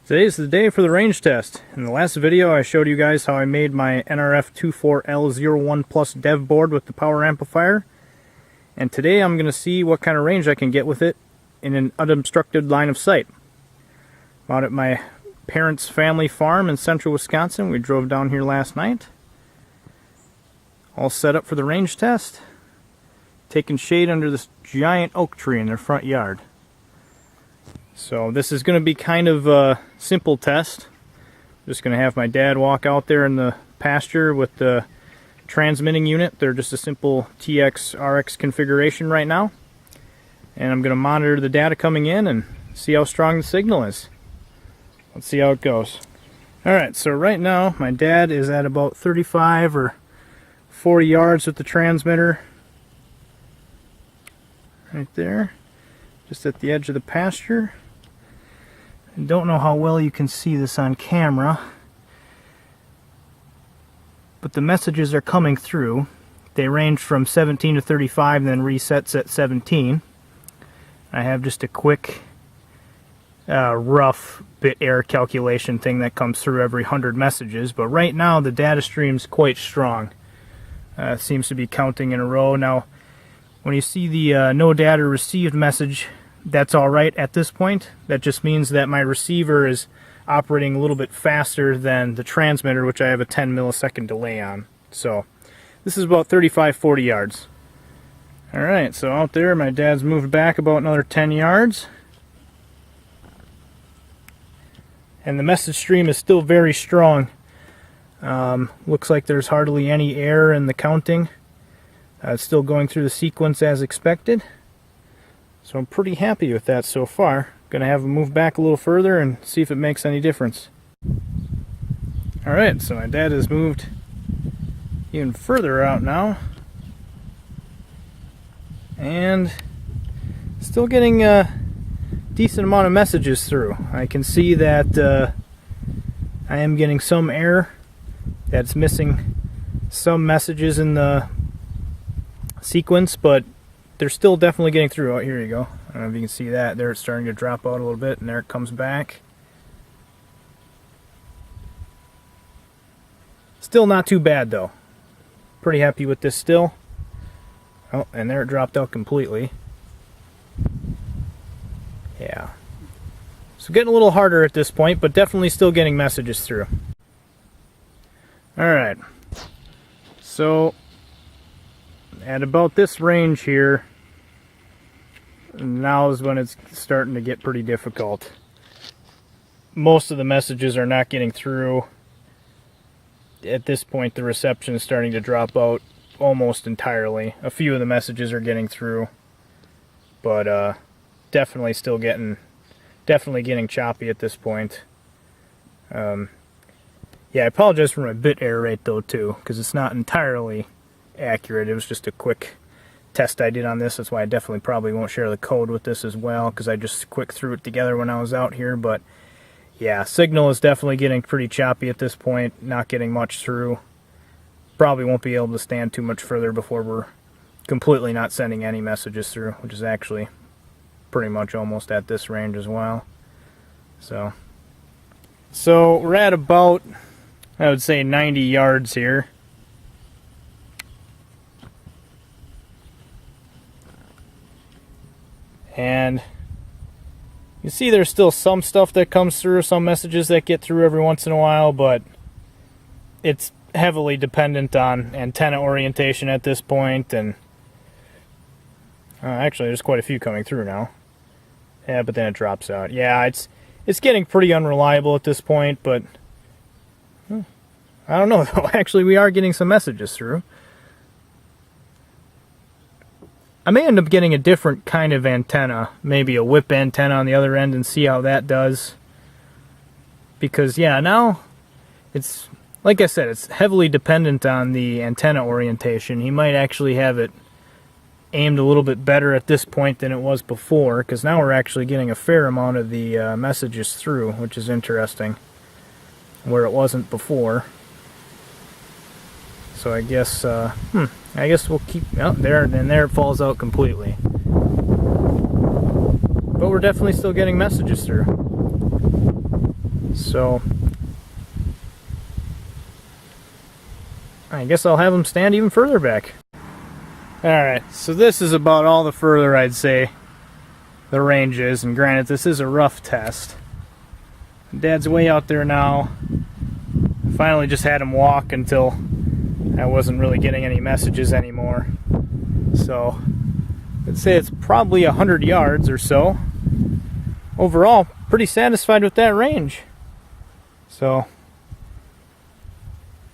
Today's the day for the range test. In the last video I showed you guys how I made my NRF24L01 Plus dev board with the power amplifier. And today I'm going to see what kind of range I can get with it in an unobstructed line of sight. I'm out at my parents' family farm in central Wisconsin. We drove down here last night. All set up for the range test. Taking shade under this giant oak tree in their front yard. So this is going to be kind of a simple test. Just going to have my dad walk out there in the pasture with the transmitting unit. They're just a simple TX RX configuration right now. And I'm going to monitor the data coming in and see how strong the signal is. Let's see how it goes. Alright, so right now my dad is at about 35 or 40 yards with the transmitter. Right there. Just at the edge of the pasture. I don't know how well you can see this on camera, but the messages are coming through. They range from 17 to 35, then resets at 17. I have just a quick rough bit error calculation thing that comes through every 100 messages, but right now the data stream's quite strong. It seems to be counting in a row. Now when you see the no data received message, that's alright at this point. That just means that my receiver is operating a little bit faster than the transmitter, which I have a 10 millisecond delay on. So this is about 35-40 yards. Alright, so out there my dad's moved back about another 10 yards. And the message stream is still very strong. Looks like there's hardly any error in the counting. It's still going through the sequence as expected. So I'm pretty happy with that so far. Gonna have him move back a little further and see if it makes any difference. Alright, so my dad has moved even further out now. And still getting a decent amount of messages through. I can see that I am getting some error. That's missing some messages in the sequence, but they're still definitely getting through. Oh, here you go. I don't know if you can see that. There it's starting to drop out a little bit, and there it comes back. Still not too bad, though. Pretty happy with this still. Oh, and there it dropped out completely. Yeah. So getting a little harder at this point, but definitely still getting messages through. Alright. So at about this range here, now is when it's starting to get pretty difficult. Most of the messages are not getting through. At this point the reception is starting to drop out almost entirely. A few of the messages are getting through, but definitely getting choppy at this point. Yeah, I apologize for my bit error rate though too, because it's not entirely accurate. It was just a quick test I did on this. That's why I definitely probably won't share the code with this as well, because I just quick threw it together when I was out here. But yeah, signal is definitely getting pretty choppy at this point, not getting much through. Probably won't be able to stand too much further before we're completely not sending any messages through, which is actually pretty much almost at this range as well. So we're at about, I would say, 90 yards here. And you see there's still some stuff that comes through, some messages that get through every once in a while, but it's heavily dependent on antenna orientation at this point. And actually there's quite a few coming through now. Yeah, but then it drops out. Yeah, it's getting pretty unreliable at this point, but I don't know though. Actually, we are getting some messages through. I may end up getting a different kind of antenna, maybe a whip antenna on the other end, and see how that does. Because yeah, now it's, like I said, it's heavily dependent on the antenna orientation. He might actually have it aimed a little bit better at this point than it was before, because now we're actually getting a fair amount of the messages through, which is interesting, where it wasn't before. So I guess we'll keep out there, and there it falls out completely. But we're definitely still getting messages through. So I guess I'll have them stand even further back. Alright, so this is about all the further I'd say the range is, and granted this is a rough test. Dad's way out there now. I finally just had him walk until I wasn't really getting any messages anymore. So I'd say it's probably 100 yards or so. Overall, pretty satisfied with that range. So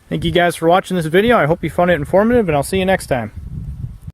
thank you guys for watching this video. I hope you found it informative, and I'll see you next time.